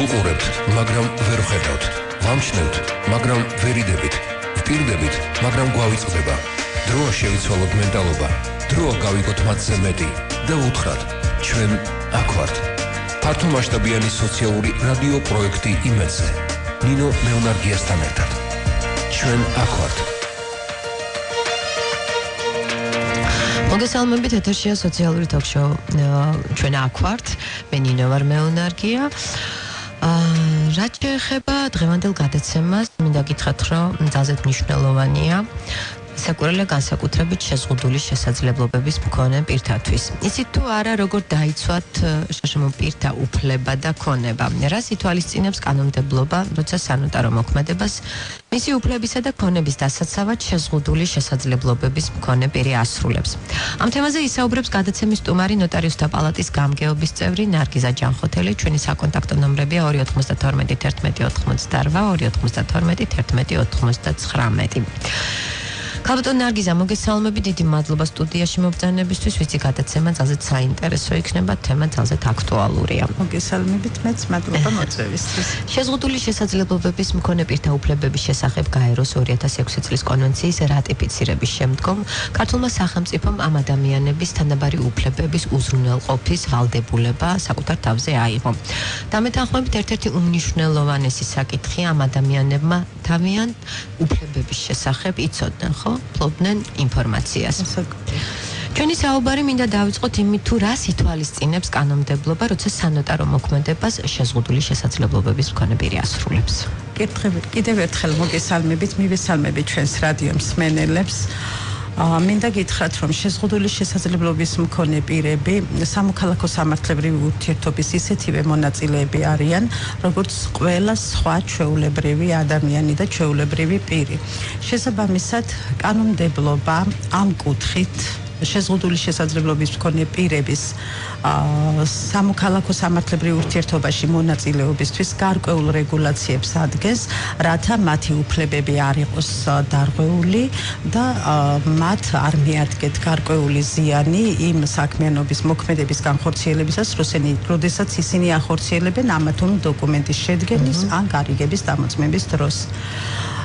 ვუყურებთ, მაგრამ ვერ ვხედავთ. ვამჩნევთ, მაგრამ ვერ იდებით. ვპირდებით, მაგრამ გვავიწყდება. დროა შევიცვალოთ მენტალობა. დროა გავიგოთ მათზე მეტი და უთხრათ, ჩვენ აქ ვართ. ფართომასშტაბიანი სოციალური რადიო პროექტი იმედზე. ნინო მეუნარგიასთან ერთად. ჩვენ აქ ვართ. მოგესალმებით, ეთერშია სოციალური ток-შოუ ჩვენ აქ ვართ. მე ნინო ვარ მეუნარგია. რაც შეეხება დღევანდელ გადაცემას, მინდა გითხრათ, რომ ძალზედ მნიშვნელოვანია საკურველია განსაკუთრებით შეზღუდული შესაძლებლობების მქონე პირთათვის. იცით თუ არა, როგორ დაიცვათ შშმ პირთა უფლება და ქონება. რას ითვალისწინებს კანონმდებლობა, როცა სანოტარო მოქმედებას მისი უფლებისა და ქონების დასაცავად შეზღუდული შესაძლებლობების მქონე პირი ასრულებს. ამ თემაზე ისაუბრებს გადაცემის სტუმარი ნოტარიუსთა პალატის გამგეობის წევრი ნარგიზა ჯანხოთელი. ჩვენი საკონტაქტო ნომრებია 292 11 88 292 11 99. ქალბატონ ნარგიზა, მოგესალმებით, დიდი მადლობა სტუდიაში მობრძანებისთვის, ვიცი გადაცემა ძალზედ საინტერესო იქნება, თემა ძალზედ აქტუალურია. მოგესალმებით, მეც მადლობა მოწვევისთვის. შეზღუდული შესაძლებლობების მქონე პირთა უფლებების შესახებ გაეროს 2006 წლის კონვენციის რატიფიცირების შემდგომ ქართულმა სახელმწიფომ ამ ადამიანების თანაბარი უფლებების უზრუნველყოფის ვალდებულება საკუთარ თავზე აიღო. დამეთანხმებით, ერთ-ერთი უმნიშვნელოვანესი საკითხი ამ ადამიანებმა თავიანთ უფლებების შესახებ იცოდნენ, ხო? ფლობდნენ ინფორმაციას. ჩვენი საუბარი მინდა დავიწყოთ იმით, თუ რას ითვალისწინებს კანონმდებლობა, როცა სანოტარო მოქმედებას შეზღუდული შესაძლებლობების მქონე პირი ასრულებს. კიდევ ერთხელ მოგესალმებით, მივესალმებით ჩვენს რადიო მსმენელებს. მინდა გითხრათ, რომ შეზღუდული შესაძლებლობის მქონე პირები სამოქალაქო სამართლებრივი ურთიერთობის ისეთივე მონაწილეები არიან, როგორც ყველა სხვა ჩვეულებრივი ადამიანი და ჩვეულებრივი პირი. შესაბამისად, კანონმდებლობა ამ კუთხით შეზღუდული შესაძლებლობის მქონე პირების სამოქალაქო სამართლებრივ ურთიერთობაში მონაწილეობისთვის გარკვეულ რეგულაციებს ადგენს, რათა მათი უფლებები არ იყოს დარღვეული და მათ არ მიადგეთ გარკვეული ზიანი იმ საქმიანობის მოქმედების განხორციელებისას, როდესაც ისინი ახორციელებენ ამა თუ იმ დოკუმენტის შედგენის ან გარიგების დამოწმების დროს.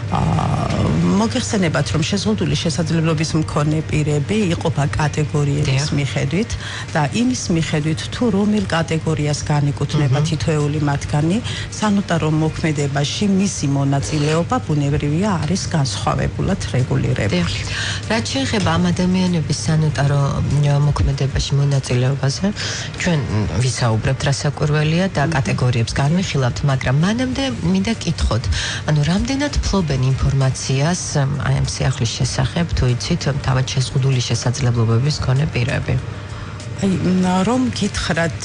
მოგეხსენებათ, რომ შეზღუდული შესაძლებლობის მქონე პირები იყოფა კატეგორიების მიხედვით და იმის მიხედვით, თუ რომელ კატეგორიას განეკუთვნება თითოეული მათგანი, სანოტარო მოქმედებაში მისი მონაწილეობა ბუნებრივია არის განსხვავებულად რეგულირებული. რაც შეეხება ამ ადამიანების სანოტარო მოქმედებაში მონაწილეობაზე, ჩვენ ვისაუბრებთ რა საკურველია და კატეგორიებს განვიხილავთ, მაგრამ მანამდე მინდა გითხოთ, ანუ რამდენად ფლობენ ინფორმაციას აი ამ სიახლის შესახებ, თუ იცით, თავად შეზღუდული შესაძლებლობების მქონე პირები. რომ გითხრათ,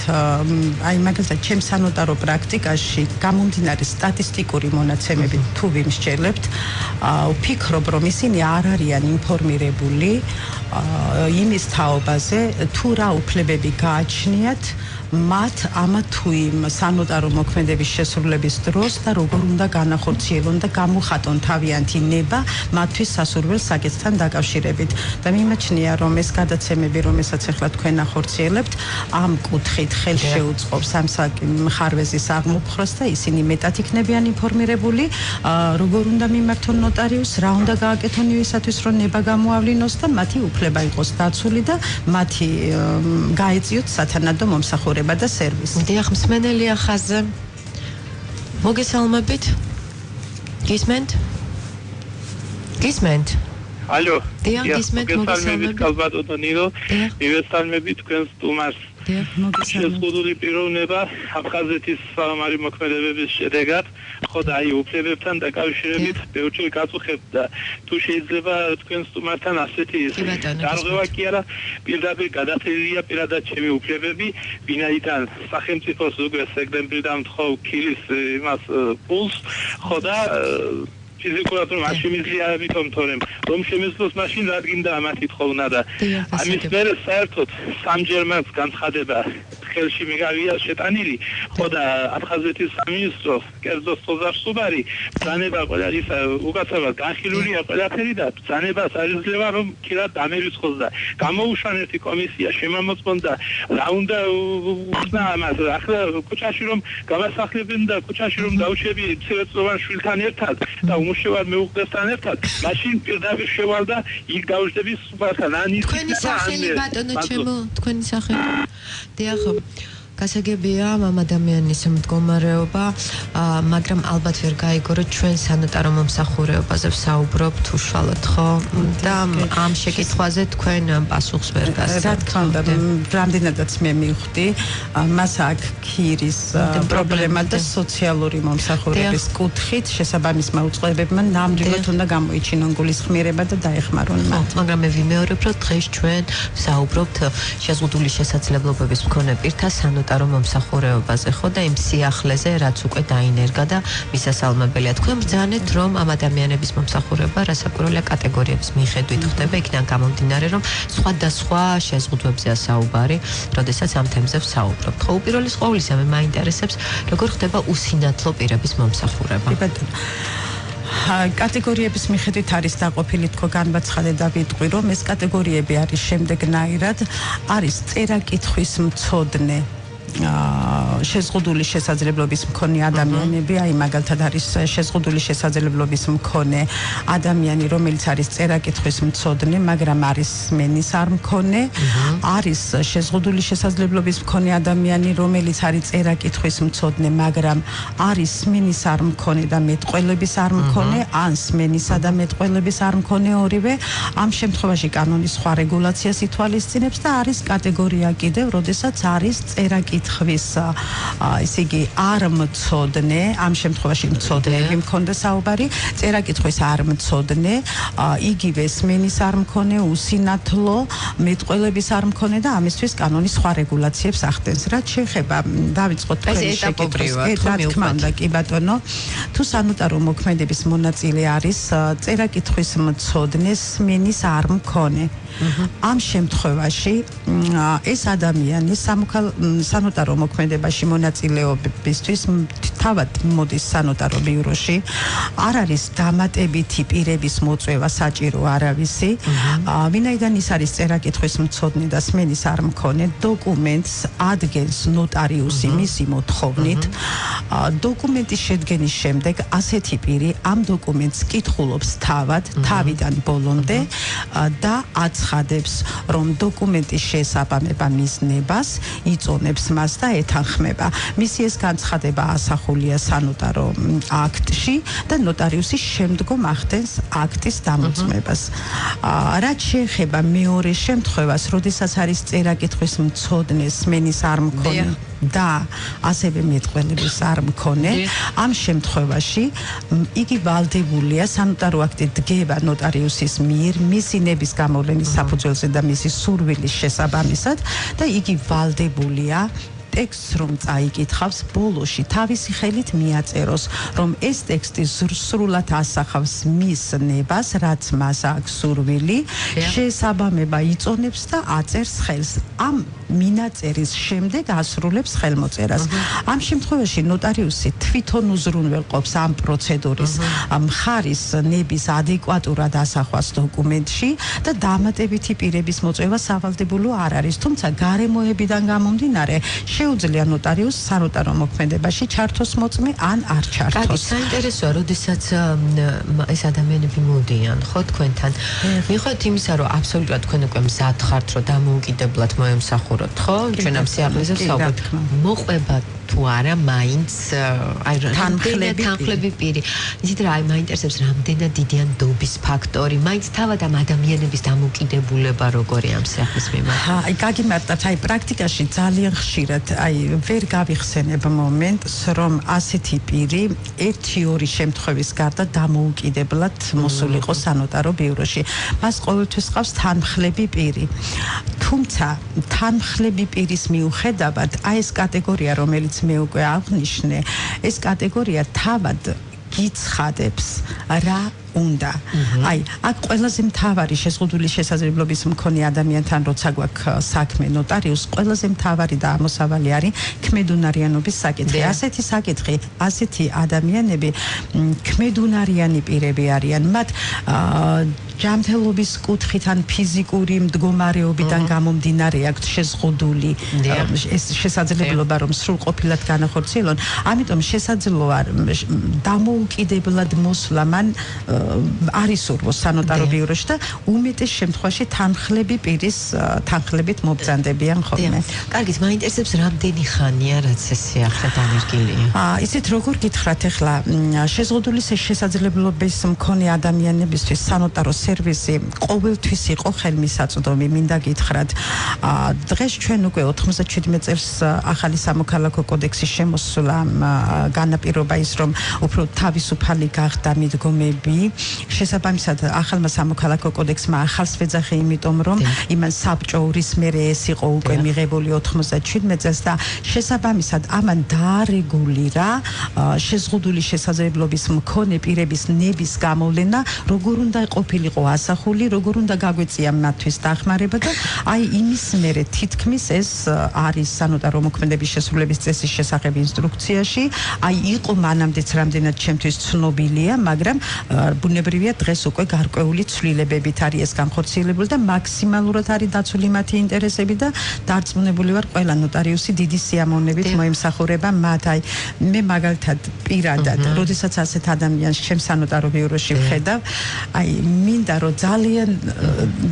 აი მაგალითად, ჩემს სანოტარო პრაქტიკაში გამომდინარე სტატისტიკური მონაცემებით თუ ვიმსჯელებთ, ვფიქრობ, რომ ისინი არ არიან ინფორმირებული იმის თაობაზე, თუ რა უფლებები გააჩნიათ მათ ამა თუ იმ სანოტარო მოქმედების შესრულების დროს და როგორ უნდა განახორციელონ და გამოხატონ თავიანთი ნება მათთვის სასურველ საკითხთან დაკავშირებით. და მიმაჩნია, რომ ეს გადაცემები, რომელსაც ახლა თქვენ ახორციელებთ, ამ კუთხით ხელს შეუწყობს ამ მხარვეზის აღმოფხრას და ისინი მეტად იქნებიან ინფორმირებული, როგორ უნდა მიმართონ ნოტარიუსს, რა უნდა გააკეთონ იმისათვის, რომ ნება გამოავლინოს და მათი უფლება იყოს დაცული და მათი გაეწიოთ სათანადო მომსახურება და სერვისი. დიახ, მსმენელია ხაზზე. მოგესალმებით. გისმენთ? გისმენთ? ალო. დიახ, გისმენთ, მოგესალმებით, კალბატონო ნინო. მივესალმებით თქვენს სტუმარს. დიახ, მოგესალმებით. შეზღუდული პიროვნება აფხაზეთის საომარი მოქმედებების შედეგად, ხო და აი უფლებებთან დაკავშირებით ბევრჯერ გაწუხებთ და თუ შეიძლება თქვენ სტუმართან ასეთი გარღვევა კი არა, პირდაპირ გადაწერილია პირადად ჩემი უფლებები, ვინაიდან სახელმწიფოს უკვე სექტემბრის დამთხოვ ქილის იმას პულს, ხო და ფიზიკურად რომ არ შემიძლია ამიტომ თორემ რომ შემეძლოს მაშინ რადგინდა ამათი თხოვნა და ამის მერე საერთოდ სამჯერ მას განცხადება ხელში მიგავია შეტანილი ხო და აფხაზეთის სამინისტრო კერძო სტოზარსუბარი ბრძანება ყველა ის უკაცრავად განხილულია ყველაფერი და ბრძანებას არიძლევა რომ ქირად დამერიცხოს და გამოუშვა ერთი კომისია შემამოწმონდა რა უნდა უხსნა ამას ახლა კუჩაში რომ გამასახლებენ და კუჩაში რომ დაუშვები ცერწლოვან შვილთან ერთად და უმუშევარ მეუღლესთან ერთად მაშინ პირდაპირ შევალდა იქ გავუშვები სუბართან თქვენი სახელი ბატონო ჩემო თქვენი სახელი დიახ გასაგებია ამ ადამიანის მდგომარეობა მაგრამ ალბათ ვერ გაიგო ჩვენ სანოტარო მომსახურებაზე ვსაუბრობთ უშუალოდ ხო და ამ შეკითხვაზე თქვენ პასუხს ვერ გასცემთ რა თქმა უნდა რამდენადაც მე მივხვდი მას აქ ქირის პრობლემა და სოციალური მომსახურების კუთხით შესაბამისმა უწყებებმა ნამდვილად უნდა გამოიჩინონ გულისხმიერება და დაეხმარონ მათ მაგრამ მე ვიმეორებ რომ დღეს ჩვენ ვსაუბრობთ შეზღუდული შესაძლებლობების მქონე პირთა სანოტარო მომსახურებაზე ხო და იმ სიახლეზე რაც უკვე დაინერგა და მისასალმებელია თქვენ ბრძანეთ რომ ამ ადამიანების მომსახურება რასაკვირველია კატეგორიების მიხედვით ხდება იქიდან გამომდინარე რომ სხვადასხვა შეზღუდვებზეა საუბარი როდესაც ამ თემზე ვსაუბრობთ ხო უპირველეს ყოვლისა მე მაინტერესებს როგორ ხდება უსინათლო პირების მომსახურება კატეგორიების მიხედვით არის დაყოფილი თქო განვაცხადე და ვიტყვი რომ ეს კატეგორიები არის შემდეგნაირად არის წერა-კითხვის მცოდნე შეზღუდული შესაძლებლობის მქონე ადამიანები, აი მაგალითად არის შეზღუდული შესაძლებლობის მქონე ადამიანი, რომელიც არის წერა-კითხვის მცოდნე, მაგრამ არის სმენის არ მქონე, არის შეზღუდული შესაძლებლობის მქონე ადამიანი, რომელიც არის წერა-კითხვის მცოდნე, მაგრამ არის სმენის არ მქონე და მეტყველების არ მქონე, ან სმენისა და მეტყველების არ მქონე ორივე, ამ შემთხვევაში კანონის სხვა რეგულაციას ითვალისწინებს და არის კატეგორია კიდევ, როდესაც არის წერა-კითხვის ისე იგი არ მცოდნე, ამ შემთხვევაში მცოდნეები მქონდა საუბარი, წერა-კითხვის არ მცოდნე, იგივე სმენის არ მქონე, უსინათლო, მეტყველების არ მქონე და ამისთვის კანონის სხვა რეგულაციებს ახდენს. რაც შეეხება დავიწყოთ თქვენი შეკითხვის, რა თქმა უნდა, კი ბატონო, თუ სანოტარო მოქმედების მონაწილე არის წერა-კითხვის მცოდნე, სმენის არ მქონე. ამ შემთხვევაში ეს ადამიანი სანოტარო მოქმედებაში მონაწილეობისთვის თავად მოდის სანოტარო ბიუროში, არ არის დამატებითი პირების მოწვევა საჭირო არავისი, ვინაიდან ის არის წერა-კითხვის მცოდნე და სმენის არ მქონე, დოკუმენტს ადგენს ნოტარიუსი მისი მოთხოვნით, დოკუმენტის შედგენის შემდეგ ასეთი პირი ამ დოკუმენტს კითხულობს თავიდან ბოლომდე და აცხადებს, რომ დოკუმენტის შესაბამება მიზნებას იწონებს მას და ეთანხმება. მისი ეს განცხადება ასახულია სანოტარო აქტში და ნოტარიუსი შემდგომ ახდენს აქტის დამოწმებას. რაც შეეხება მეორე შემთხვევას, როდესაც არის წერა-კითხვის მცოდნე, სმენის არ მქონე და ასევე მეტყველების არ მქონე, ამ შემთხვევაში იგი ვალდებულია სანოტარო აქტი დგება ნოტარიუსის მიერ მისი ნების გამოვლენის საფუძველზე და მისი სურვილის შესაბამისად და იგი ვალდებულია ტექსტს რომ წაიკითხავს ბოლოში თავისი ხელით მიაწეროს რომ ეს ტექსტი სრულად ასახავს მის ნებას რაც მას აქვს სურვილი შესაბამება იწონებს და აწერს ხელს ამ მინაწერის შემდეგ ასრულებს ხელმოწერას ამ შემთხვევაში ნოტარიუსი თვითონ უზრუნველყოფს ამ პროცედურის მხარის ნების ადეკვატურად ასახვას დოკუმენტში და დამატებითი პირების მოწვევა სავალდებულო არ არის თუმცა გარემოებიდან გამომდინარე შეუძლია ნოტარიუსს სანოტარო მოქმედებაში ჩართოს მოწმე ან არ ჩართოს. კარგი, საინტერესოა, როდესაც ეს ადამიანები მოდიან, ხო, თქვენთან. მიუხედავად იმისა, რომ აბსოლუტურად თქვენ უკვე მზად ხართ, რომ დამოუკიდებლად მოემსახუროთ, ხო? ჩვენ ამ სიახლეზე ვსაუბრობთ. მოყვება თუ არა მაინც აი თანხლები პირი. იცით რა, აი მაინტერესებს რამდენად დიდია ნდობის ფაქტორი, მაინც თავად ამ ადამიანების დამოკიდებულება როგორი ამ სიახლის მიმართ. აი გაგიმარტებთ, აი პრაქტიკაში ძალიან ხშირად აი ვერ გავიხსენებ მომენტს, რომ ასეთი პირი 1-2 შემთხვევის გარდა დამოუკიდებლად მოსულიყო სანოტარო ბიუროში. მას ყოველთვის ყავს თანხლები პირი. თუმცა თანხლები პირის მიუხედავად, აი ეს კატეგორია, რომელიც მე უკვე აღნიშნე, ეს კატეგორია თავად გიცხადებს რა უნდა. აი, აქ ყველაზე მთავარი შეზღუდული შესაძლებლობის მქონე ადამიანთან როცა გვაქვს საქმე ნოტარიუსს, ყველაზე მთავარი და ამოსავალი არის ქმედუნარიანობის საკითხი. ასეთი საკითხი, ასეთი ადამიანები ქმედუნარიანი პირები არიან. მათ ჯანმრთელობის კუთხით ან ფიზიკური მდგომარეობიდან გამომდინარე აქვთ შეზღუდული შესაძლებლობა რომ სრულყოფილად განახორციელონ. ამიტომ შესაძლოა დამოუკიდებლად მოსვლა მან არ ისურვოს სანოტარო ბიუროში და უმეტეს შემთხვევაში თანხლები პირის თანხლებით მობრძანდებიან ხოლმე. კარგით, მაინტერესებს რამდენი ხანია რაც ეს ახლად ანერგილია? ისეთ როგორ გითხრათ ახლა შეზღუდული შესაძლებლობის მქონე ადამიანებისთვის სანოტარო სერვისი ყოველთვის იყო ხელმისაწვდომი, მინდა გითხრათ. დღეს ჩვენ უკვე 97 წელს ახალი სამოქალაქო კოდექსის შემოსვლამ განაპირობა ის რომ უფრო თავისუფალი გახდა მიდგომები. შესაბამისად ახალმა სამოქალაქო კოდექსმა ახალს ვეძახე, იმიტომ რომ იმან საბჭო ურის მერე ეს იყო უკვე მიღებული 97 წელს და შესაბამისად ამან დაარეგულირა შეზღუდული შესაძლებლობის მქონე პირების ნების გამოვლენა, როგორ უნდა ყოფილიყო ასახული, როგორ უნდა გაგვეწია მათთვის დახმარება და აი იმის მერე თითქმის ეს არის სანოტარო მოქმედების შესრულების წესის შესახებ ინსტრუქციაში. აი იყო მანამდეც რამდენად ჩემთვის ცნობილია, მაგრამ ბუნებრივია დღეს უკვე გარკვეული ცვლილებებით არის ეს განხორციელებული და მაქსიმალურად არის დაცული მათი ინტერესები და დარწმუნებული ვარ ყველა ნოტარიუსი დიდი სიამოვნებით მოემსახურება მათ. აი მე მაგალითად პირადად, როდესაც ასეთ ადამიანს ჩემს სანოტარო ბიუროში ვხედავ, აი მინდა რომ ძალიან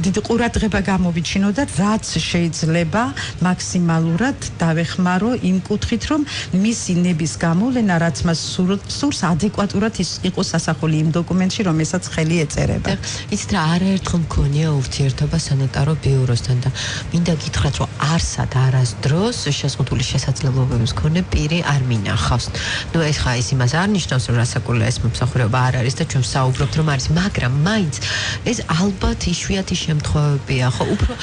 დიდი ყურადღება გამოვიჩინო და რაც შეიძლება მაქსიმალურად დავეხმარო იმ კუთხით, რომ მისი ნების გამოვლენა რაც მას სურს ადეკვატურად იყოს ასახული იმ დოკუმენტში, რომელსაც ხელი ეწერება. იცით რა, არაერთხელ მქონია ურთიერთობა სანოტარო ბიუროსთან და მინდა გითხრათ, რომ არსად არასდროს შეზღუდული შესაძლებლობების მქონე პირი არ მინახავს. ნუ ეს ხა ის იმას არ ნიშნავს, რომ რასაკურველი ეს მომსახურება არ არის და ჩვენ საუბრობთ რომ არის, მაგრამ მაინც ეს ალბათ იშვიათი შემთხვევებია, ხო? უფრო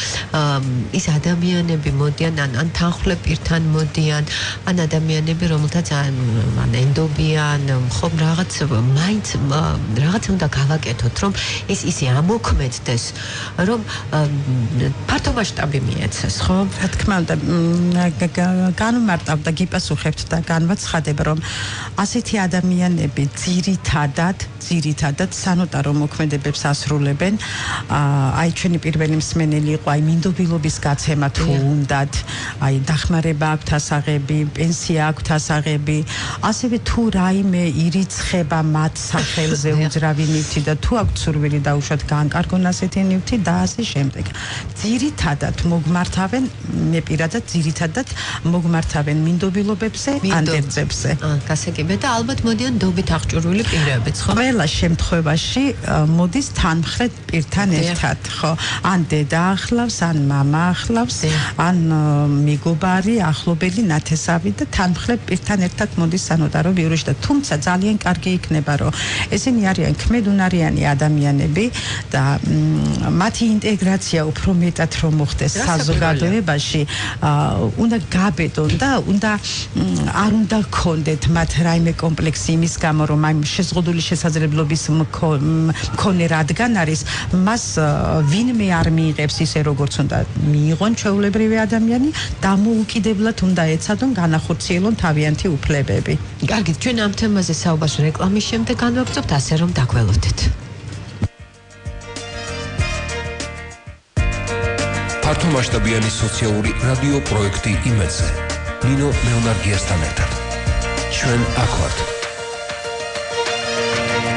ის ადამიანები მოდიან ან თანხმლებ პირთან მოდიან, ან ადამიანები რომელთაც ან ენდობიან, ხო, რაღაც მაინც რაღაც უნდა გავაკეთოთ, რომ ეს ისე ამოქმედდეს, რომ ფართო მასშტაბი მიეცეს, ხო? რა თქმა უნდა, განვმარტავ და გიპასუხებთ და განვაცხადებ, რომ ასეთი ადამიანები ძირითადად სანოტარო მოქმედებებს ასრულებენ. აი ჩვენი პირველი მსმენელი იყო, აი მინდობილობის გაცემა თუ უნდათ, აი დახმარება აქვთ ასაღები, პენსია აქვთ ასაღები, ასევე თუ რაიმე ირიცხება მათ სახელზე უძრავი ნივთი და თუ აქვთ სურვილი დაუშვათ განკარგონ ასეთი ნივთი და ასე შემდეგ. ძირითადად მოგმართავენ, მე პირადად ძირითადად მოგმართავენ მინდობილობებზე, ანდერძებზე. გასაგებია და ალბათ მოდიან დობით აღჭურვილი პირებიც, ხო? ყველა შემთხვევაში მოდის თანმხლებ პირთან ერთად, ხო? ან დედა ახლავს, ან მამა ახლავს, ან მეგობარი, ახლობელი, ნათესავი და თანმხლებ პირთან ერთად მოდის სანოტარო ბიუროში და თუმცა ძალიან კარგი იქნება, რომ ესენი არიან ქმედუნარიანი ადამიანები და მათი ინტეგრაცია უფრო მეტად რომ მოხდეს საზოგადოებაში, უნდა გაბედონ და არ უნდა გქონდეთ მათ რაიმე კომპლექსი იმის გამო, რომ აი შეზღუდული შესაძლებლობის მქონე რადგან არის, მას ვინმე არ მიიღებს ისე როგორც უნდა მიიღონ ჩვეულებრივი ადამიანი, დამოუკიდებლად უნდა ეცადონ განახორციელონ თავიანთი უფლებები. კარგით, ჩვენ ამ თემაზე საუბარს რეკლამის შემდეგ განვაგრძობთ, ასე რომ დაგველოდეთ. ფართომასშტაბიანი სოციალური რადიო პროექტი იმედზე. ნინო მეუნარგიასთან ერთად. ჩვენ აქ ვართ.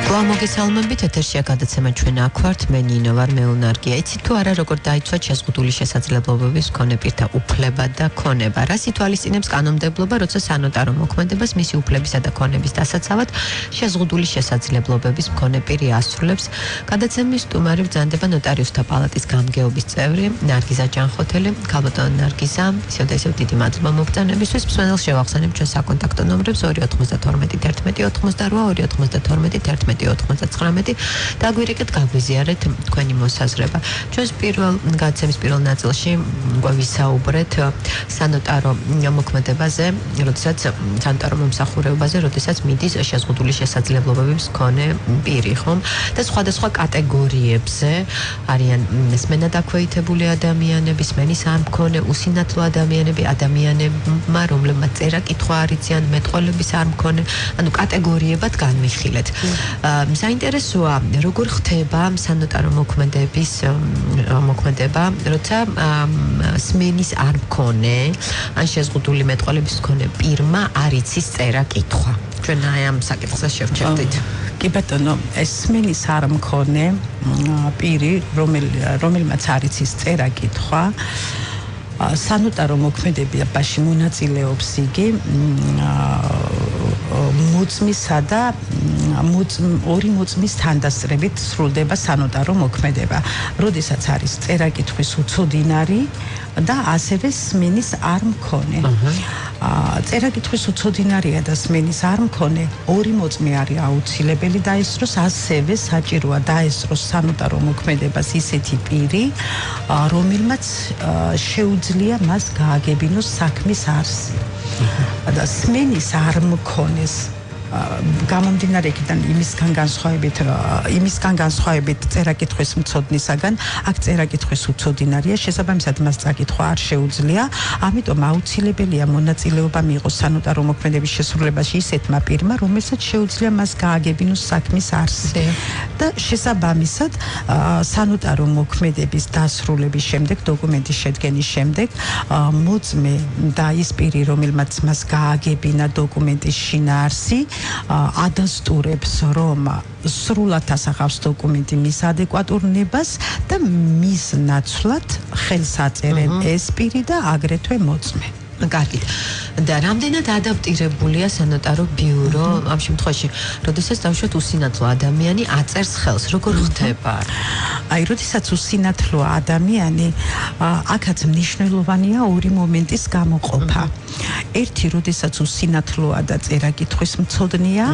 მოგესალმებით, ეთერშია გადაცემა ჩვენ აქ ვართ, მე ნინო ვარ, მეუნარგია. იცით თუ არა როგორ დაიცვათ შეზღუდული შესაძლებლობების მქონე პირთა უფლება და ქონება? რას ითვალისწინებს კანონმდებლობა, როცა სანოტარო მოქმედებას მისი უფლებისა და ქონების დასაცავად შეზღუდული შესაძლებლობების მქონე პირი ასრულებს? გადაცემის სტუმარი ბრძანდება ნოტარიუსთა პალატის გამგეობის წევრი ნარგიზა ჯანხოთელი. ქალბატონო ნარგიზა, ისევ და ისევ დიდი მადლობა მოგწონებისთვის. მსმენელს შევახსენებ ჩვენ საკონტაქტო ნომრებს 292 11 88 292 11 99 დაგვირეკეთ გაგვიზიარეთ თქვენი მოსაზრება. ჩვენს პირველ გადაცემის პირველ ნაწილში გვისაუბრეთ სანოტარო მოქმედებაზე, როდესაც სანოტარო მომსახურებაზე, როდესაც მიდის შეზღუდული შესაძლებლობების მქონე პირი, ხომ? და სხვადასხვა კატეგორიებზე არიან სმენა დაქვეითებული ადამიანები, სმენის არ მქონე უსინათლო ადამიანებმა, რომლებმაც წერა-კითხვა არ იციან, მეტყველების არ მქონე, ანუ კატეგორიებად განვიხილეთ. საინტერესოა, როგორ ხდება სანოტარო მოქმედება, როცა სმენის არ მქონე, ან შეზღუდული მეტყველების მქონე პირმა არ იცის წერა-კითხვა. ჩვენ აი ამ საკითხზე შევჩერდით. კი ბატონო, ეს სმენის არ მქონე პირი, რომელმაც არ იცის წერა-კითხვა, სანოტარო მოქმედებაში მონაწილეობს იგი მოწმისა და ორი მოწმის თანდასწრებით სრულდება სანოტარო მოქმედება, როდესაც არის წერა-კითხვის უცოდინარი და ასევე სმენის არ მქონე. წერა-კითხვის უცოდინარია და სმენის არ მქონე, ორი მოწმე არის აუცილებელი დაესწროს, ასევე საჭიროა დაესწროს სანოტარო მოქმედებას ისეთი პირი, რომელმაც შეუძლია მას გააგებინოს საქმის არსი. და სმენის არ მქონეს გამომდინარე იქიდან იმისგან განსხვავებით წერა-კითხვის მცოდნისაგან, აქ წერა-კითხვის უცოდინარია, შესაბამისად მას წაკითხვა არ შეუძლია, ამიტომ აუცილებელია მონაწილეობა მიიღოს სანოტარო მოქმედების შესრულებაში ისეთმა პირმა, რომელსაც შეუძლია მას გააგებინოს საქმის არსი. და შესაბამისად სანოტარო მოქმედების დასრულების შემდეგ, დოკუმენტის შედგენის შემდეგ, მოწმე და ის პირი, რომელმაც მას გააგებინა დოკუმენტის შინაარსი, ადასტურებს, რომ სრულად ასახავს დოკუმენტი მის ადეკვატურნებას და მის ნაცვლად ხელს აწერენ ეს პირი და აგრეთვე მოწმე. კარგით. და რამდენად ადაპტირებულია სანოტარო ბიურო ამ შემთხვევაში, როდესაც დავუშვათ უსინათლო ადამიანი აწერს ხელს, როგორ ხდება? აი, როდესაც უსინათლო ადამიანი, აქაც მნიშვნელოვანია ორი მომენტის გამოყოფა. ერთი, როდესაც უსინათლოა და წერა-კითხვის მცოდნეა,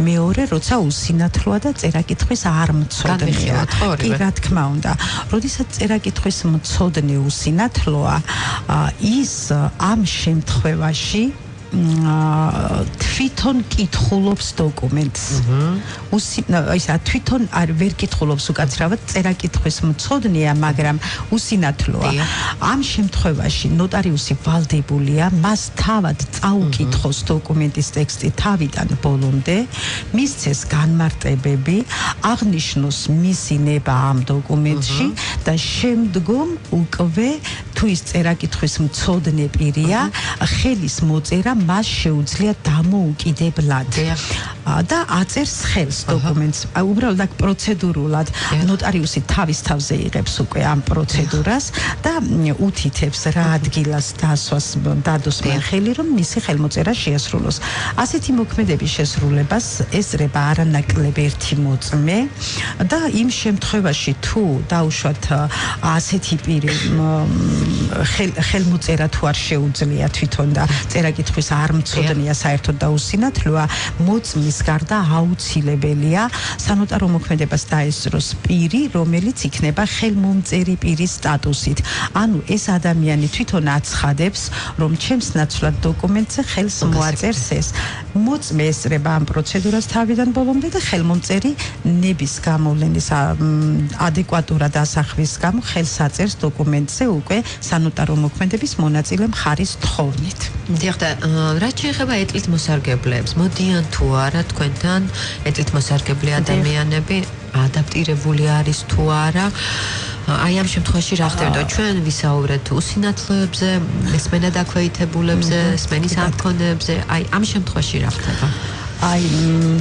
მეორე, როცა უსინათლოა და წერა-კითხვის არ მცოდნეა. კი, რა თქმა უნდა. როდესაც წერა-კითხვის მცოდნე უსინათლოა, ის ამ შემთხვევაში თვითონ კითხულობს დოკუმენტს. თვითონ ვერ კითხულობს უკაცრავად, წერა-კითხვის მცოდნეა, მაგრამ უსინათლოა. ამ შემთხვევაში ნოტარიუსი ვალდებულია მას თავად წაუკითხოს დოკუმენტის ტექსტი თავიდან ბოლომდე, მისცეს განმარტებები, აღნიშნოს მისი ნება ამ დოკუმენტში და შემდგომ უკვე თუ ის წერა-კითხვის მცოდნე პირია, ხელის მოწერა მას შეუძლია დამოუკიდებლად და აწერს ხელს დოკუმენტს. უბრალოდ აქ პროცედურულად ნოტარიუსი თავის თავზე იღებს უკვე ამ პროცედურას და უთითებს რა ადგილას დასვას დადოს მან ხელი, რომ მისი ხელმოწერა შეასრულოს. ასეთი მოქმედების შესრულებას ესწრება არანაკლებ ერთი მოწმე და იმ შემთხვევაში თუ დაუშვათ ასეთი პირი ხელმოწერა თუ არ შეუძლია თვითონ და წერა-კითხვის არ მცოდნეა, საერთოდ და უსინათლოა, მოწმის გარდა აუცილებელია სანოტარო მოქმედებას დაესწროს პირი, რომელიც იქნება ხელმომწერი პირის სტატუსით. ანუ ეს ადამიანი თვითონ აცხადებს, რომ ჩემს ნაცვლად დოკუმენტზე ხელს მოაწერს ეს. მოწმე ესწრება ამ პროცედურას თავიდან ბოლომდე და ხელმომწერი ნების გამოვლენის ადეკვატურად ასახვის გამო ხელს აწერს დოკუმენტზე უკვე სანოტარო მოქმედების მონაწილე მხარის თხოვნით. დიახ, და რაც შეეხება ეტლით მოსარგებლეებს, მოდიან თუ არა თქვენთან ეტლით მოსარგებლე ადამიანები, ადაპტირებული არის თუ არა? აი ამ შემთხვევაში რა ხდება? ჩვენ ვისაუბრეთ უსინათლოებზე, სმენა დაქვეითებულებზე, სმენის არ მქონეებზე, აი ამ შემთხვევაში რა ხდება? აი,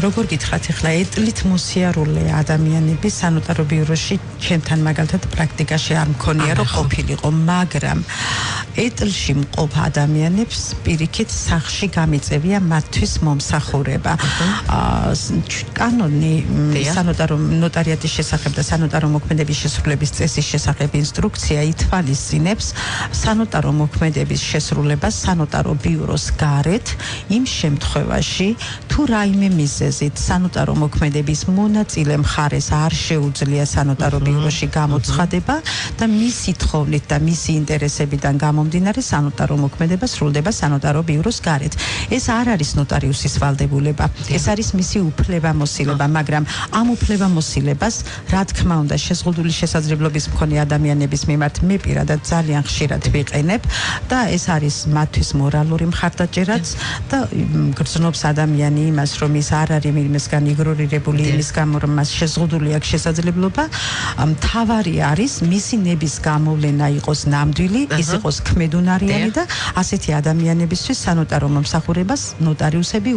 როგორ გითხრათ, ახლა ეტლით მოსიარულე ადამიანები სანოტარო ბიუროში ჩემთან მაგალითად პრაქტიკაში არ მქონია, რომ ყოფილიყო, მაგრამ ეტლში მყოფ ადამიანებს პირიქით სახში გამიწევია მათთვის მომსახურება. კანონი სანოტარო ნოტარიატის შესახებ და სანოტარო მოქმედების შესრულების წესის შესახებ ინსტრუქცია ითვალისწინებს სანოტარო მოქმედების შესრულებას სანოტარო ბიუროს გარეთ იმ შემთხვევაში, თუ რაიმე მიზეზით სანოტარო მოქმედების მონაწილე მხარეს არ შეუძლია სანოტარო ბიუროში გამოცხადება და მისი თხოვნით და მისი ინტერესებიდან გამომდინარე სანოტარო მოქმედება სრულდება სანოტარო ბიუროს გარეთ. ეს არ არის ნოტარიუსის ვალდებულება, ეს არის მისი უფლებამოსილება, მაგრამ ამ უფლებამოსილებას, რა თქმა უნდა, შეზღუდული შესაძლებლობის მქონე ადამიანების მიმართ მე პირადად ძალიან ხშირად ვიყენებ და ეს არის მათთვის მორალური მხარდაჭერაც და გრძნობს ადამიანი იმას, რომ ის არ არის იმისგან იგნორირებული იმის გამო, რომ მას შეზღუდული აქვს შესაძლებლობა, მთავარი არის მისი ნების გამოვლენა იყოს ნამდვილი, ის იყოს ქმედუნარიანი და ასეთი ადამიანებისთვის სანოტარო მომსახურებას ნოტარიუსები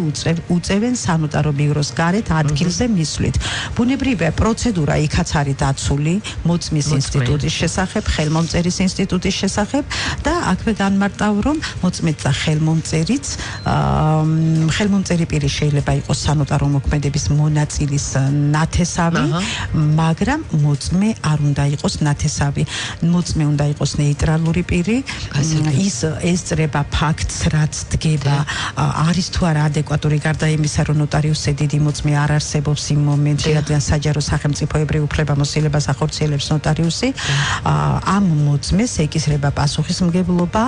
უწევენ სანოტარო ბიუროს გარეთ ადგილზე მისვლით. ბუნებრივია პროცედურა იქაც არის დაცული მოწმის ინსტიტუტის შესახებ, ხელმომწერის ინსტიტუტის შესახებ და აქვე განმარტავ, რომ მოწმეც და ხელმომწერი პირი შეიძლება იყოს სანოტარო მოქმედების მონაწილის ნათესავი, მაგრამ მოწმე არ უნდა იყოს ნათესავი. მოწმე უნდა იყოს ნეიტრალური პირი, ის ესწრება ფაქტს, რაც დგება, არის თუ არა ადეკვატური გარდა იმისა, რომ ნოტარიუსზე დიდი მოწმე არ არსებობს იმ მომენტში, რადგან საჯარო სახელმწიფოებრივ უფლებამოსილებას ახორციელებს ნოტარიუსი, ამ მოწმეს ეკისრება პასუხისმგებლობა,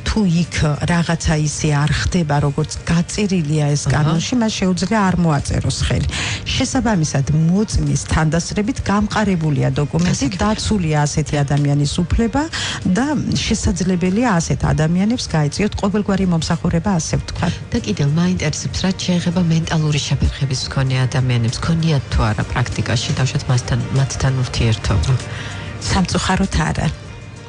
თუ იქ რაღაცა ისე არ ხდება, როგორც გაწერილია ეს კანონში, მას შეუძლია არ მოაწეროს ხელი. შესაბამისად, მოწმის თანდასწრებით გამყარებულია დოკუმენტი, დაცულია ასეთი ადამიანის უფლება და შესაძლებელია ასეთ ადამიანებს გაეწიოთ ყოველგვარი მომსახურება, ასე ვთქვათ. და კიდევ მაინტერესებს, რაც შეეხება მენტალური შეფერხების მქონე ადამიანებს, ქონიათ თუ არა პრაქტიკაში დავშოთ მათთან ურთიერთობა? სამწუხაროდ არა.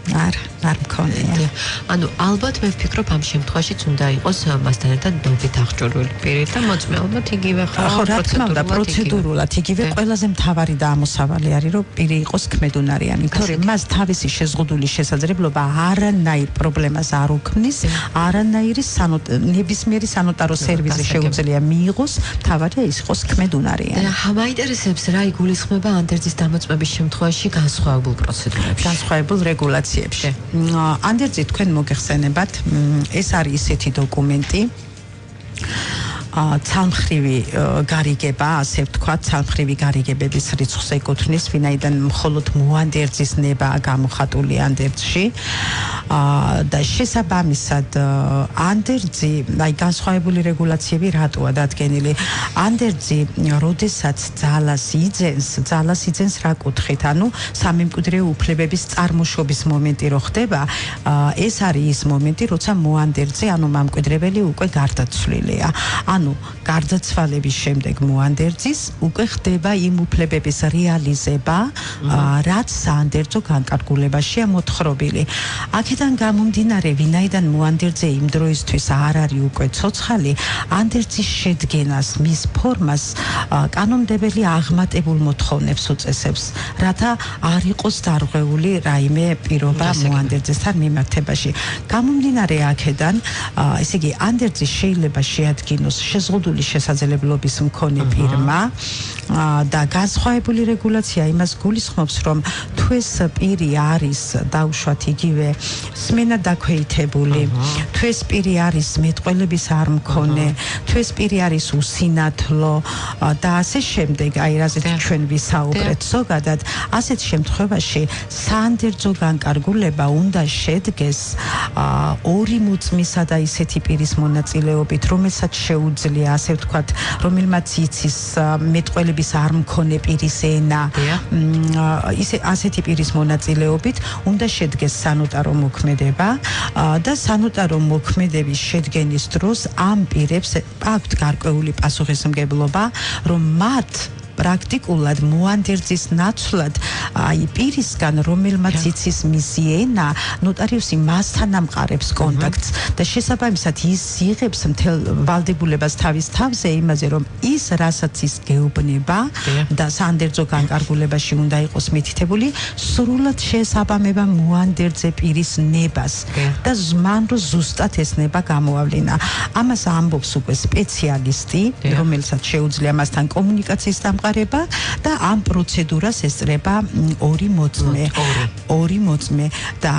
არ მქონია. ანუ ალბათ მე ვფიქრობ ამ შემთხვევაშიც უნდა იყოს მასთან ერთად ნობით აღჭურვილი პირი და მოწმე ალბათ იგივე ხო, რა თქმა უნდა, პროცედურულად იგივე ყველაზე მთავარი და ამოსავალი არის, რომ პირი იყოს ქმედუნარიანი, თორემ მას თავისი შეზღუდული შესაძლებლობა არანაირ პრობლემას არ უქმნის, არანაირი ნებისმიერი სანოტარო სერვისი შეუძლია მიიღოს, მთავარია ის იყოს ქმედუნარიანი. მაინტერესებს რა იგულისხმება ანდერძის დამოწმების შემთხვევაში განსხვავებულ პროცედურებში, განსხვავებულ რეგულაციებში. ანდერძი თქვენ მოგეხსენებათ, ეს არის ისეთი დოკუმენტი, ცალმხრივი გარიგება, ასე ვთქვათ, ცალმხრივი გარიგებების რიცხვს ეკუთვნის, ვინაიდან მხოლოდ მოანდერძის ნება გამოხატული ანდერძში და შესაბამისად ანდერძი, აი განსხვავებული რეგულაციები რატოა დადგენილი? ანდერძი, როდესაც ძალას იძენს რა კუთხით? ანუ სამემკვიდრეო უფლებების წარმოშობის მომენტი რო ხდება, ეს არის ის მომენტი, როცა მოანდერძი, ანუ მამკვიდრებელი უკვე გარდაცვლილია. ანუ გარდაცვალების შემდეგ მოანდერძის უკვე ხდება იმ უფლებების რეალიზება, რაც საანდერძო განკარგულებაშია მოთხრობილი. აქედან გამომდინარე, ვინაიდან მოანდერძე იმ დროისთვის არ არის უკვე ცოცხალი, ანდერძის შედგენას, მის ფორმას კანონმდებელი აღმატებულ მოთხოვნებს უწესებს, რათა არ იყოს დარღვეული რაიმე პირობა მოანდერძესთან მიმართებაში. გამომდინარე აქედან, ესე იგი, ანდერძი შეიძლება შეადგინოს შეზღუდული შესაძლებლობის მქონე პირმა და განსხვავებული რეგულაცია იმას გულისხმობს, რომ თუ ეს პირი არის დაუშვათ იგივე სმენა დაქვეითებული, თუ ეს პირი არის მეტყველების არ მქონე, თუ ეს პირი არის უსინათლო და ასე შემდეგ, აი რაზეც ჩვენ ვისაუბრეთ ზოგადად, ასეთ შემთხვევაში საანდერძო განკარგულება უნდა შედგეს ორი მოწმისა და ისეთი პირის მონაწილეობით, რომელსაც შეუძლია, ასე ვთქვათ, რომელმაც იცის მეტყველების არ მქონე პირის ენა, ასეთი პირის მონაწილეობით უნდა შედგეს სანოტარო მოქმედება და სანოტარო მოქმედების შედგენის დროს ამ პირებს აქვთ გარკვეული პასუხისმგებლობა, რომ მათ პრაქტიკულად მოანდერძის ნაცვლად აი პირისგან რომელმაც იცის მისი ენა ნოტარიუსი მასთან ამყარებს კონტაქტს და შესაბამისად ის იღებს მთელ ვალდებულებას თავის თავზე იმაზე რომ ის რასაც ის გეუბნება და საანდერძო განკარგულებაში უნდა იყოს მითითებული სრულად შეესაბამება მოანდერძე პირის ნებას და ზმან რო ზუსტად ეს ნება გამოავლინა ამას ამბობს უკვე სპეციალისტი რომელსაც შეუძლია მასთან კომუნიკაციის ჩამყარება და ამ პროცედურას ესწრება ორი მოწმე და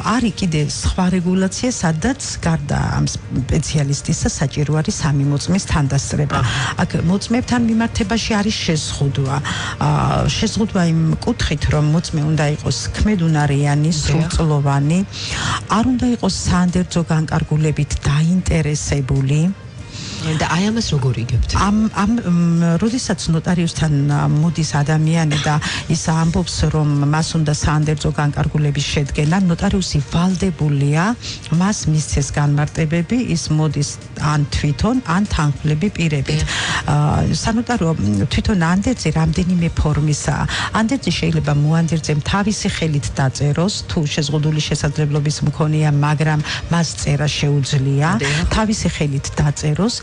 არის კიდე სხვა რეგულაცია, სადაც გარდა ამ სპეციალისტისა საჭირო არის სამი მოწმის თანდასწრება. აქ მოწმებთან მიმართებაში არის შეზღუდვა იმ კუთხით, რომ მოწმე უნდა იყოს ქმედუნარიანი, სრულწლოვანი, არ უნდა იყოს საანდერძო განკარგულებით დაინტერესებული. და აი ამას როგორ იგებთ? როდესაც ნოტარიუსთან მოდის ადამიანი და ის ამბობს, რომ მას უნდა საანდერძო განკარგულების შედგენა, ნოტარიუსი ვალდებულია მას მისცეს განმარტებები, ის მოდის ან თვითონ, ან თანხმლები პირებით. სანოტარო თვითონ ანდერძი რამდენიმე ფორმისაა. ანდერძი შეიძლება მოანდერძემ თავისი ხელით დაწეროს, თუ შეზღუდული შესაძლებლობის მქონეა, მაგრამ მას წერა შეუძლია, თავისი ხელით დაწეროს.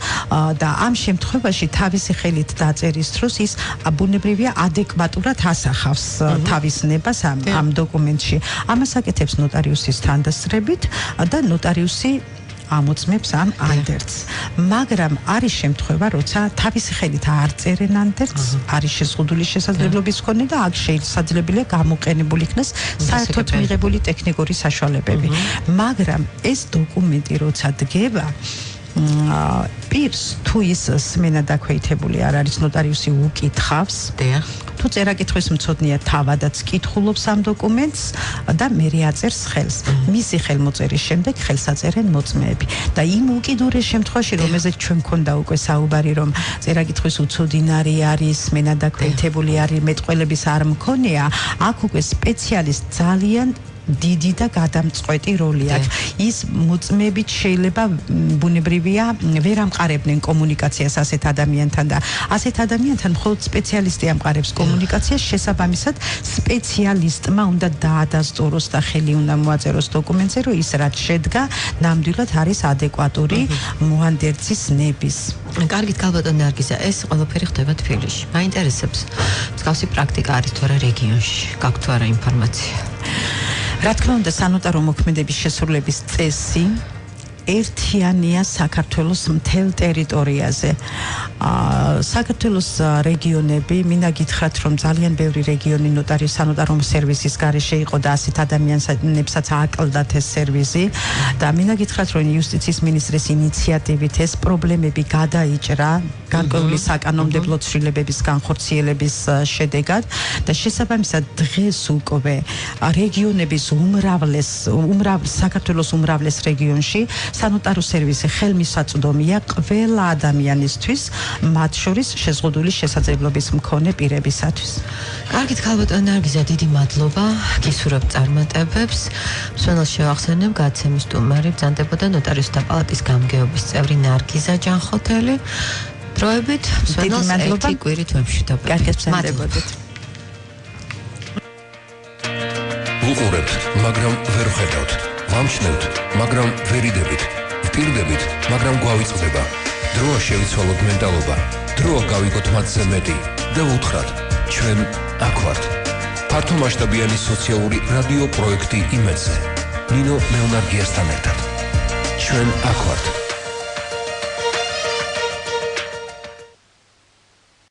და ამ შემთხვევაში თავისი ხელით დაწერის დროს ის ბუნებრივია ადეკვატურად ასახავს თავის ნებას ამ დოკუმენტში. ამას აკეთებს ნოტარიუსის თანდასწრებით და ნოტარიუსი ამოწმებს ამ ანდერძს. მაგრამ არის შემთხვევა, როცა თავისი ხელით არ წერენ ანდერძს, არის შეზღუდული შესაძლებლობის მქონე და აქ შესაძლებელია გამოყენებული იქნას საერთოდ მიღებული ტექნიკური საშუალებები. მაგრამ ეს დოკუმენტი როცა დგება პირს თუ ის სმენა დაქვეითებული არ არის, ნოტარიუსი უკითხავს. თუ წერა-კითხვის მცოდნეა, თავადაც კითხულობს ამ დოკუმენტს და მერე აწერს ხელს. მისი ხელმოწერის შემდეგ ხელს აწერენ მოწმეები. და იმ უკიდურეს შემთხვევაში, რომელზეც ჩვენ მქონდა უკვე საუბარი, რომ წერა-კითხვის უცოდინარი არის, სმენა დაქვეითებული არის, მეტყველების არ მქონეა, აქ უკვე სპეციალისტ ძალიან დიდი და გადამწყვეტი როლი აქვს. ის მოწმებით შეიძლება ბუნებრივია ვერ ამყარებდნენ კომუნიკაციას ასეთ ადამიანთან და ასეთ ადამიანთან მხოლოდ სპეციალისტი ამყარებს კომუნიკაციას, შესაბამისად სპეციალისტმა უნდა დაადასტუროს და ხელი უნდა მოაწეროს დოკუმენტზე, რომ ის რაც შედგა ნამდვილად არის ადეკვატური მოანდერძის ნების. კარგით, გალბატონ ნარგიზა, ეს ყველაფერი ხდება თბილისში. მაინტერესებს, მსგავსი პრაქტიკა არის თუ არა რეგიონში? გაქვთ თუ არა ინფორმაცია? რა თქმა უნდა, სანოტარო მოქმედების შესრულების წესი ერთიანია საქართველოს მთელ ტერიტორიაზე. საქართველოს რეგიონები, მინდა გითხრათ, რომ ძალიან ბევრი რეგიონი სანოტარო სერვისის გარეშე იყო და ასეთ ადამიანებსაც აკლდათ ეს სერვისი და მინდა გითხრათ, რომ იუსტიციის მინისტრის ინიციატივით ეს პრობლემები გადაიჭრა გარკვეული საკანონმდებლო ცვლილებების განხორციელების შედეგად და შესაბამისად დღეს უკვე რეგიონების საქართველოს უმრავლეს რეგიონში სანოტარო სერვისი ხელმისაწვდომია ყველა ადამიანისთვის, მათ შორის შეზღუდული შესაძლებლობის მქონე პირებისათვის. კარგით, გალბატონ ნარგიზა, დიდი მადლობა. გისურვებთ წარმატებებს. მსმენელს შევახსენებ, გადაცემის სტუმარი ბრძანდებოდა ნოტარიუსთა პალატის გამგეობის წევრი ნარგიზა ჯანხოთელი. დროებით მსმენელს ერთი კვირით ვემშვიდობებით. კარგად ბრძანდებოდეთ. უყურებთ, მაგრამ ვერ ხედავთ. ვამჩნევთ, მაგრამ ვერ იდებით. ვპირდებით, მაგრამ გვავიწყდება. დროა შევიცვალოთ მენტალობა. დროა გავიგოთ მათზე მეტი და უთხრათ, ჩვენ აქ ვართ. ფართომასშტაბიანი სოციალური რადიო პროექტი იმედზე. ნინო მეუნარგიასთან ერთად. ჩვენ აქ ვართ.